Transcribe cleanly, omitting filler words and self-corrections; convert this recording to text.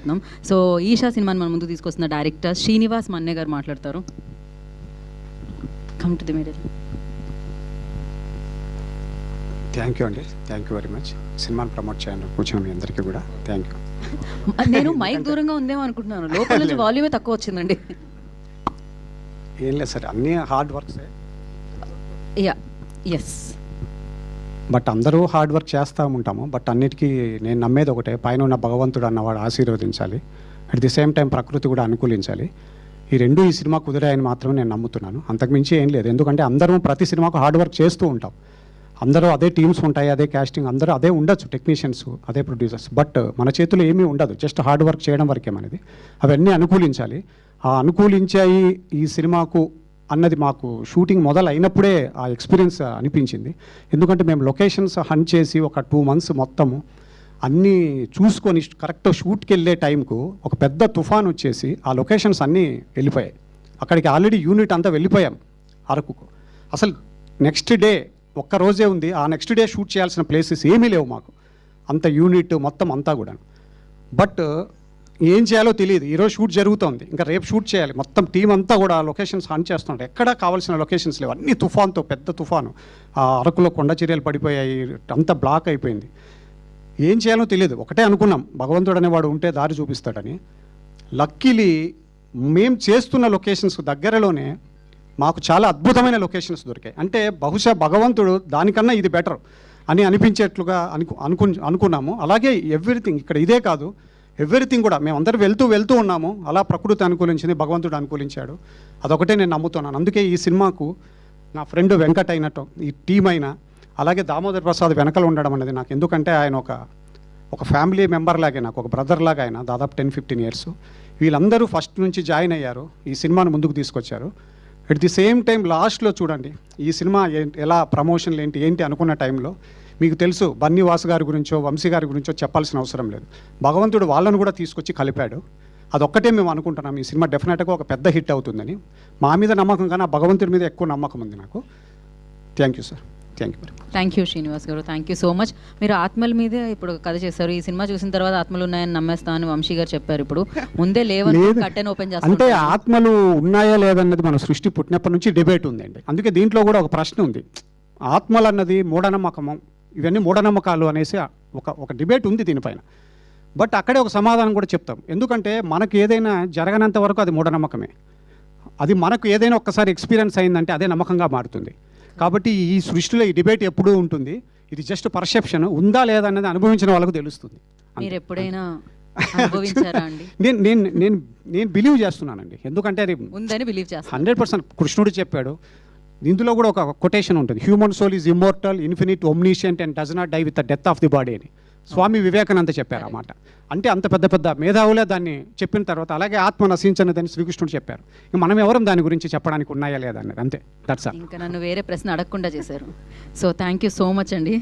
మాట్లాడుతున్నాం. సో ఈషా సినిమాని మన ముందుకు తీసుకొస్తున్న డైరెక్టర్ శ్రీనివాస్ మన్నే గారు మాట్లాడతారు. Come to the middle. Thank you అండి, థ్యాంక్ యూ వెరీ మచ్. సినిమాని ప్రమోట్ చేయండి కూర్చున్న మీ అందరికీ కూడా థ్యాంక్ యూ. నేను మైక్ దూరంగా ఉందేమో అనుకుంటున్నాను, లోపల నుంచి వాల్యూమే తక్కువ వచ్చిందండి. ఏం లేదు సార్, అన్నీ హార్డ్ వర్క్సే. యా ఎస్, బట్ అందరూ హార్డ్ వర్క్ చేస్తూ ఉంటాము. బట్ అన్నిటికీ నేను నమ్మేది ఒకటే, పైన ఉన్న భగవంతుడు అన్నవాడు ఆశీర్వదించాలి, అట్ ది సేమ్ టైం ప్రకృతి కూడా అనుకూలించాలి. ఈ రెండు ఈ సినిమా కుదిరాయని మాత్రమే నేను నమ్ముతున్నాను, అంతకుమించి ఏం లేదు. ఎందుకంటే అందరం ప్రతి సినిమాకు హార్డ్ వర్క్ చేస్తూ ఉంటాం, అందరూ అదే టీమ్స్ ఉంటాయి, అదే కాస్టింగ్, అందరూ అదే ఉండొచ్చు, టెక్నీషియన్స్ అదే ప్రొడ్యూసర్స్. బట్ మన చేతిలో ఏమీ ఉండదు, జస్ట్ హార్డ్ వర్క్ చేయడం వరకే మనది. అవన్నీ అనుకూలించాలి. ఆ అనుకూలించాయి ఈ సినిమాకు అన్నది మాకు షూటింగ్ మొదలైనప్పుడే ఆ ఎక్స్పీరియన్స్ అనిపించింది. ఎందుకంటే మేము లొకేషన్స్ హంట్ చేసి ఒక 2 months మొత్తము అన్నీ చూసుకొని కరెక్ట్ షూట్కి వెళ్ళే టైంకు ఒక పెద్ద తుఫాన్ వచ్చేసి ఆ లొకేషన్స్ అన్నీ వెళ్ళిపోయాయి. అక్కడికి ఆల్రెడీ యూనిట్ అంతా వెళ్ళిపోయాం అరకుకు. అసలు నెక్స్ట్ డే ఒక్కరోజే ఉంది, ఆ నెక్స్ట్ డే షూట్ చేయాల్సిన ప్లేసెస్ ఏమీ లేవు మాకు, అంత యూనిట్ మొత్తం అంతా కూడా. బట్ ఏం చేయాలో తెలియదు, ఈరోజు షూట్ జరుగుతోంది, ఇంకా రేపు షూట్ చేయాలి. మొత్తం టీం అంతా కూడా లొకేషన్స్ హంట్ చేస్తుంటే ఎక్కడా కావాల్సిన లొకేషన్స్ లేవు, అన్ని తుఫాన్తో, పెద్ద తుఫాను. ఆ అరకులో కొండ చర్యలు పడిపోయాయి, అంతా బ్లాక్ అయిపోయింది. ఏం చేయాలో తెలియదు. ఒకటే అనుకున్నాం, భగవంతుడు అనేవాడు ఉంటే దారి చూపిస్తాడని. లక్కీలీ మేము చేస్తున్న లొకేషన్స్ దగ్గరలోనే మాకు చాలా అద్భుతమైన లొకేషన్స్ దొరికాయి. అంటే బహుశా భగవంతుడు దానికన్నా ఇది బెటర్ అని అనిపించేట్లుగా అనుకున్నాము. అలాగే ఎవ్రీథింగ్ ఇక్కడ ఇదే కాదు, ఎవ్రీథింగ్ కూడా మేము అందరూ వెళ్తూ ఉన్నాము. అలా ప్రకృతి అనుకూలించింది, భగవంతుడు అనుకూలించాడు. అదొకటే నేను నమ్ముతున్నాను. అందుకే ఈ సినిమాకు నా ఫ్రెండ్ వెంకట్ అయినట్టు ఈ టీం అయినా, అలాగే దామోదర్ ప్రసాద్ వెనకలు ఉండడం అనేది నాకు, ఎందుకంటే ఆయన ఒక ఫ్యామిలీ మెంబర్ లాగే, నాకు ఒక బ్రదర్ లాగా ఆయన, దాదాపు 10-15 years. వీళ్ళందరూ ఫస్ట్ నుంచి జాయిన్ అయ్యారు, ఈ సినిమాను ముందుకు తీసుకొచ్చారు. అట్ ది సేమ్ టైం లాస్ట్లో చూడండి, ఈ సినిమా ఎలా ప్రమోషన్లు ఏంటి అనుకున్న టైంలో మీకు తెలుసు, బన్నీ వాసు గారి గురించో వంశీ గారి గురించో చెప్పాల్సిన అవసరం లేదు. భగవంతుడు వాళ్ళను కూడా తీసుకొచ్చి కలిపాడు. అదొక్కటే మేము అనుకుంటున్నాం, ఈ సినిమా డెఫినెట్గా ఒక పెద్ద హిట్ అవుతుందని. మా మీద నమ్మకం కానీ ఆ భగవంతుడి మీద ఎక్కువ నమ్మకం ఉంది నాకు. Thank you sir, thank you. Thank you Srinivas గారు, థ్యాంక్ యూ సో మచ్. మీరు ఆత్మల మీదే ఇప్పుడు కథ చేశారు. ఈ సినిమా చూసిన తర్వాత ఆత్మలు ఉన్నాయని నమ్మేస్తామని వంశీ గారు చెప్పారు. ఇప్పుడు ముందే లేవని కట్టెన్ ఓపెన్ చేస్తారు. అంటే ఆత్మలు ఉన్నాయా లేదన్నది మన సృష్టి పుట్టినప్పటి నుంచి డిబేట్ ఉందండి. అందుకే దీంట్లో కూడా ఒక ప్రశ్న ఉంది, ఆత్మలు అన్నది మూఢనమ్మకము, ఇవన్నీ మూఢనమ్మకాలు అనేసి ఒక డిబేట్ ఉంది దీనిపైన. బట్ అక్కడే ఒక సమాధానం కూడా చెప్తాం. ఎందుకంటే మనకు ఏదైనా జరగనంత వరకు అది మూఢనమ్మకమే, అది మనకు ఏదైనా ఒక్కసారి ఎక్స్పీరియన్స్ అయిందంటే అదే నమ్మకంగా మారుతుంది. కాబట్టి ఈ సృష్టిలో ఈ డిబేట్ ఎప్పుడూ ఉంటుంది. ఇది జస్ట్ పర్సెప్షన్, ఉందా లేదా అనేది అనుభవించిన వాళ్ళకు తెలుస్తుంది. మీరు ఎప్పుడైనా అనుభవించారా అండి? నేను బిలీవ్ చేస్తున్నానండి, ఎందుకంటే అది ఉందని బిలీవ్ చేస్తాను. 100% కృష్ణుడు చెప్పాడు. ఇందులో కూడా ఒక కొటేషన్ ఉంటుంది, human soul is immortal, infinite, omniscient and does not die with the death of the body అని స్వామి వివేకానంద చెప్పారు అన్నమాట. అంటే అంత పెద్ద మేధావులే దాన్ని చెప్పిన తర్వాత, అలాగే ఆత్మ నశించనిదని శ్రీకృష్ణుడు చెప్పారు. మనం ఎవరం దాని గురించి చెప్పడానికి ఉన్నాయా లేదా అన్నది, అంతే. That's all. ఇంకా నన్ను వేరే ప్రశ్న అడగకుండా చేశారు. So thank you so much అండి.